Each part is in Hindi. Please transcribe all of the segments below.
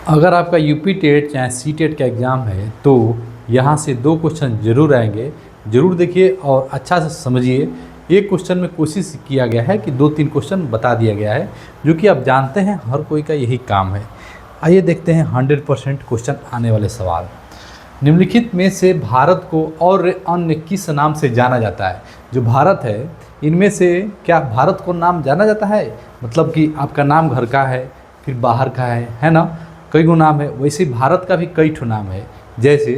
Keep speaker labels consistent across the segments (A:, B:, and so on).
A: अगर आपका यूपी टेट चाहे सी टेट का एग्ज़ाम है तो यहाँ से 2 क्वेश्चन जरूर आएंगे। ज़रूर देखिए और अच्छा से समझिए। एक क्वेश्चन में कोशिश किया गया है कि 2-3 क्वेश्चन बता दिया गया है, जो कि आप जानते हैं हर कोई का यही काम है। आइए देखते हैं 100% क्वेश्चन आने वाले सवाल। निम्नलिखित में से भारत को और अन्य किस नाम से जाना जाता है? जो भारत है इनमें से क्या भारत को नाम जाना जाता है? मतलब कि आपका नाम घर का है, फिर बाहर का है ना, कई गो नाम है। वैसे भारत का भी कई ठो नाम है। जैसे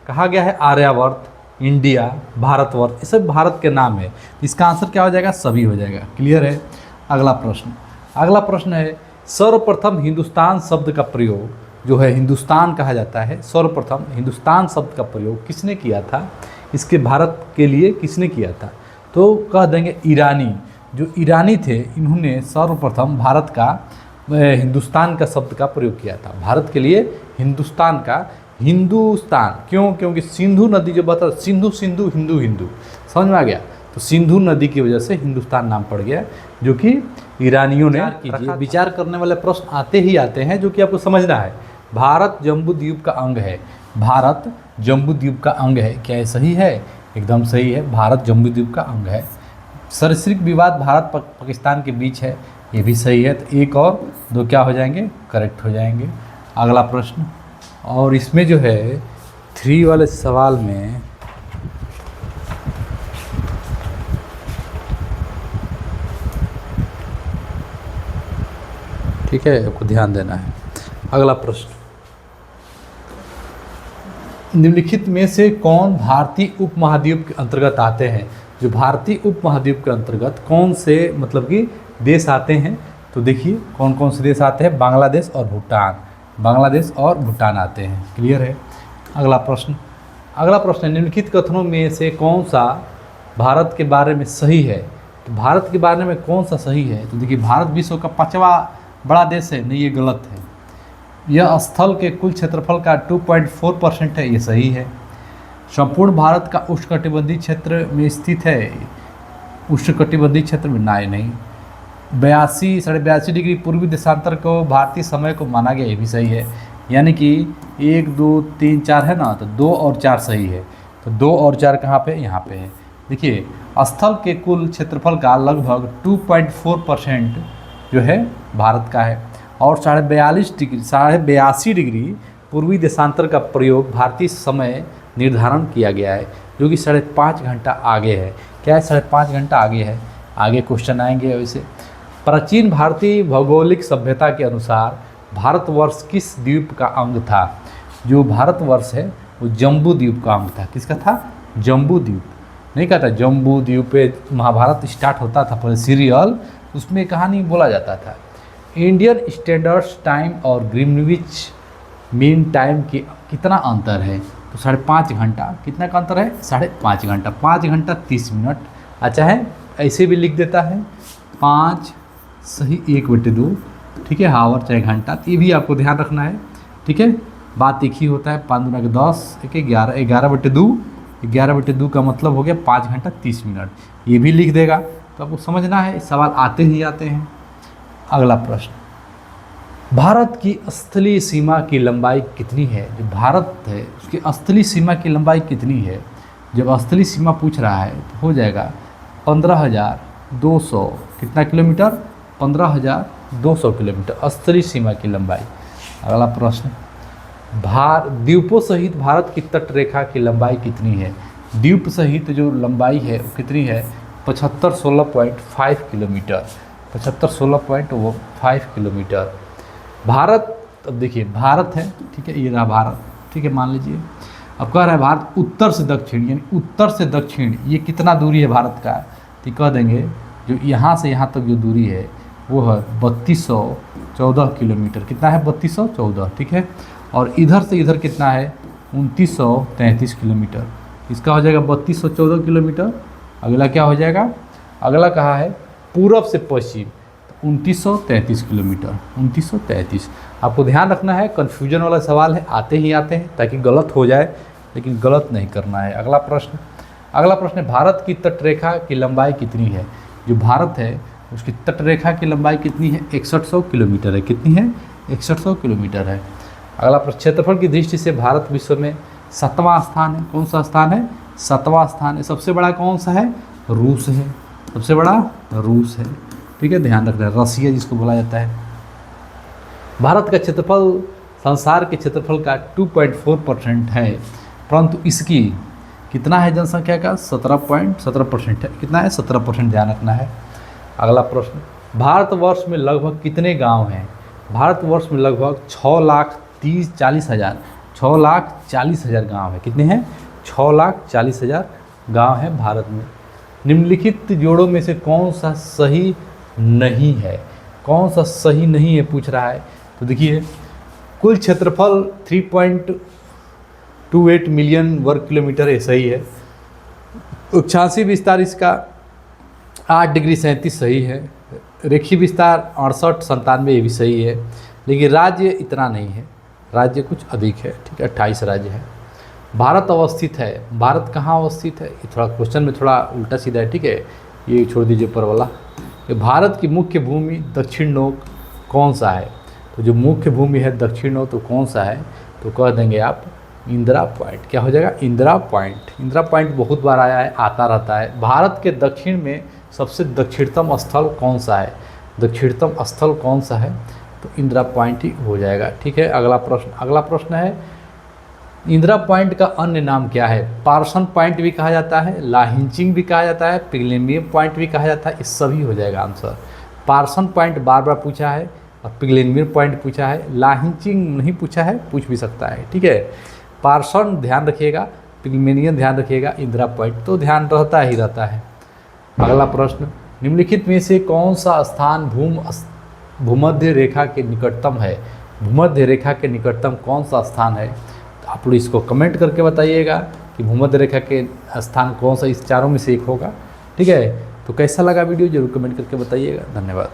A: कहा गया है आर्यावर्त, इंडिया, भारतवर्ष, ये सब भारत के नाम है। इसका आंसर क्या हो जाएगा? सभी हो जाएगा। क्लियर है? अगला प्रश्न है सर्वप्रथम हिंदुस्तान शब्द का प्रयोग जो है हिंदुस्तान कहा जाता है, सर्वप्रथम हिंदुस्तान शब्द का प्रयोग किसने किया था? इसके भारत के लिए किसने किया था? तो कह देंगे ईरानी। जो ईरानी थे इन्होंने सर्वप्रथम भारत का हिंदुस्तान का शब्द का प्रयोग किया था। भारत के लिए हिंदुस्तान का हिंदुस्तान क्यों? क्योंकि सिंधु नदी जो बता, सिंधु सिंधु हिंदू हिंदू, समझ में आ गया? तो सिंधु नदी की वजह से हिंदुस्तान नाम पड़ गया, जो कि ईरानियों ने कीजिए। विचार करने वाले प्रश्न आते ही आते हैं जो कि आपको समझना है। भारत जम्बूद्वीप का अंग है। भारत जम्बूद्वीप का अंग है। क्या ये सही है? एकदम सही है, भारत जम्बूद्वीप का अंग है। सरिसृप विवाद भारत पाकिस्तान के बीच है, ये भी सही है। तो 1 और 2 क्या हो जाएंगे? करेक्ट हो जाएंगे। अगला प्रश्न, और इसमें जो है 3 वाले सवाल में ठीक है, आपको ध्यान देना है। अगला प्रश्न, निम्नलिखित में से कौन भारतीय उपमहाद्वीप के अंतर्गत आते हैं? जो भारतीय उपमहाद्वीप के अंतर्गत कौन से मतलब कि देश आते हैं? तो देखिए कौन कौन से देश आते हैं। बांग्लादेश और भूटान, बांग्लादेश और भूटान आते हैं। क्लियर है? अगला प्रश्न निम्नलिखित कथनों में से कौन सा भारत के बारे में सही है? तो भारत के बारे में कौन सा सही है? तो देखिए भारत विश्व का 5वां बड़ा देश है, नहीं ये गलत है। यह स्थल के कुल क्षेत्रफल का 2.4% है, ये सही है। संपूर्ण भारत का उष्णकटिबंधीय क्षेत्र में स्थित है, उष्णकटिबंधीय क्षेत्र में नहीं। 82-82.5 डिग्री पूर्वी देशांतर को भारतीय समय को माना गया, ये भी सही है। यानी कि 1 2 3 4 है ना, तो 2 और 4 सही है। तो 2 और 4 कहाँ पे? यहाँ पे है। देखिए स्थल के कुल क्षेत्रफल का लगभग 2.4% जो है भारत का है, और 82.5 डिग्री पूर्वी देशांतर का प्रयोग भारतीय समय निर्धारण किया गया है, जो कि 5.5 घंटा आगे है। क्या है? 5.5 घंटा आगे है। आगे क्वेश्चन आएंगे। वैसे प्राचीन भारतीय भौगोलिक सभ्यता के अनुसार भारतवर्ष किस द्वीप का अंग था? जो भारतवर्ष है वो जम्बू द्वीप का अंग था। किसका था? जम्बू द्वीप। नहीं कहता जम्बू द्वीप पे महाभारत स्टार्ट होता था पहले सीरियल, उसमें कहानी बोला जाता था। इंडियन स्टैंडर्ड टाइम और ग्रीनविच मीन टाइम की कितना अंतर है? तो 5.5 घंटा। कितना का अंतर है? 5.5 घंटा। 5 घंटा 30 मिनट। अच्छा है, ऐसे भी लिख देता है 5 सही 1/2, ठीक है, हावर चाहे घंटा। तो ये भी आपको ध्यान रखना है, ठीक है। बात एक ही होता है, 5 दूना के 10, 11, 11/2। 11/2 का मतलब हो गया 5 घंटा 30 मिनट। ये भी लिख देगा, तो आपको समझना है, सवाल आते ही आते हैं। अगला प्रश्न, भारत की स्थलीय सीमा की लंबाई कितनी है? जो भारत है उसकी स्थलीय सीमा की लंबाई कितनी है? जब स्थलीय सीमा पूछ रहा है तो हो जाएगा 15,200 कितना किलोमीटर? 15,200 किलोमीटर स्थलीय सीमा की लंबाई। अगला प्रश्न, द्वीपों सहित भारत की तट रेखा की लंबाई कितनी है? द्वीप सहित जो लंबाई है वो कितनी है? 7516.5 किलोमीटर। 7516.5 किलोमीटर। भारत, अब देखिए भारत है, ठीक है, ये रहा भारत, ठीक है, मान लीजिए। अब कह रहा है भारत उत्तर से दक्षिण, यानी उत्तर से दक्षिण ये कितना दूरी है भारत का? तो कह देंगे जो यहाँ से यहाँ तक जो दूरी है वो है 3214 किलोमीटर। कितना है? 3214, ठीक है। और इधर से इधर कितना है? 2933 किलोमीटर। इसका हो जाएगा 3214 किलोमीटर। अगला क्या हो जाएगा? अगला कहा है पूरब से पश्चिम, 2933 किलोमीटर। 2933। आपको ध्यान रखना है, कन्फ्यूजन वाला सवाल है, आते ही आते हैं, ताकि गलत हो जाए, लेकिन गलत नहीं करना है। अगला प्रश्न है भारत की तटरेखा की लंबाई कितनी है? जो भारत है उसकी तटरेखा की लंबाई कितनी है? 6100 किलोमीटर है। कितनी है? 6100 किलोमीटर है। अगला प्रश्न, क्षेत्रफल की दृष्टि से भारत विश्व में 7वां स्थान है। कौन सा स्थान है? 7वां स्थान है। सबसे बड़ा कौन सा है? रूस है। सबसे बड़ा रूस है। ठीक है, ध्यान रखना। रसिया जिसको बोला जाता है। भारत का क्षेत्रफल संसार के क्षेत्रफल का 2.4% है, परंतु इसकी कितना है जनसंख्या का? 17% है। कितना है? 17%। ध्यान रखना है। अगला प्रश्न, भारतवर्ष में लगभग कितने गांव हैं? भारतवर्ष में लगभग 6,40,000 गांव है। कितने हैं? 6,40,000 गांव हैं भारत में। निम्नलिखित जोड़ों में से कौन सा सही नहीं है? कौन सा सही नहीं है पूछ रहा है। तो देखिए, कुल क्षेत्रफल 3.28 मिलियन वर्ग किलोमीटर है, सही है। अक्षांशीय विस्तार इसका 8 डिग्री 37 सही है। रेखीय विस्तार 68-97 ये भी सही है। लेकिन राज्य इतना नहीं है, राज्य कुछ अधिक है। ठीक है, 28 राज्य है। भारत अवस्थित है। भारत कहाँ अवस्थित है? ये थोड़ा क्वेश्चन में थोड़ा उल्टा सीधा है। ठीक है, ये छोड़ दीजिए ऊपर वाला। भारत की मुख्य भूमि दक्षिण नोक कौन सा है? तो जो मुख्य भूमि है दक्षिण नोक तो कौन सा है? तो कह देंगे आप इंदिरा पॉइंट। क्या हो जाएगा? इंदिरा पॉइंट। इंदिरा पॉइंट बहुत बार आया है, आता रहता है। भारत के दक्षिण में सबसे दक्षिणतम स्थल कौन सा है? दक्षिणतम स्थल कौन सा है? तो इंदिरा पॉइंट ही हो जाएगा। ठीक है, अगला प्रश्न है, इंदिरा पॉइंट का अन्य नाम क्या है? पार्सन पॉइंट भी कहा जाता है, लाहिंचिंग भी कहा जाता है, पिग्लेमियम पॉइंट भी कहा जाता है। ये सभी हो जाएगा आंसर। पार्सन पॉइंट बार बार पूछा है और पिग्लेमियम पॉइंट पूछा है, लाहिंचिंग नहीं पूछा है, पूछ भी सकता है। ठीक है, पार्सन ध्यान रखिएगा, पिग्लेमियम ध्यान रखिएगा, इंदिरा पॉइंट तो ध्यान रहता ही रहता है। अगला प्रश्न, निम्नलिखित में से कौन सा स्थान भूमध्य रेखा के निकटतम है? भूमध्य रेखा के निकटतम कौन सा स्थान है? तो आप लोग इसको कमेंट करके बताइएगा कि भूमध्य रेखा के स्थान कौन सा इस चारों में से एक होगा। ठीक है, तो कैसा लगा वीडियो जरूर कमेंट करके बताइएगा। धन्यवाद।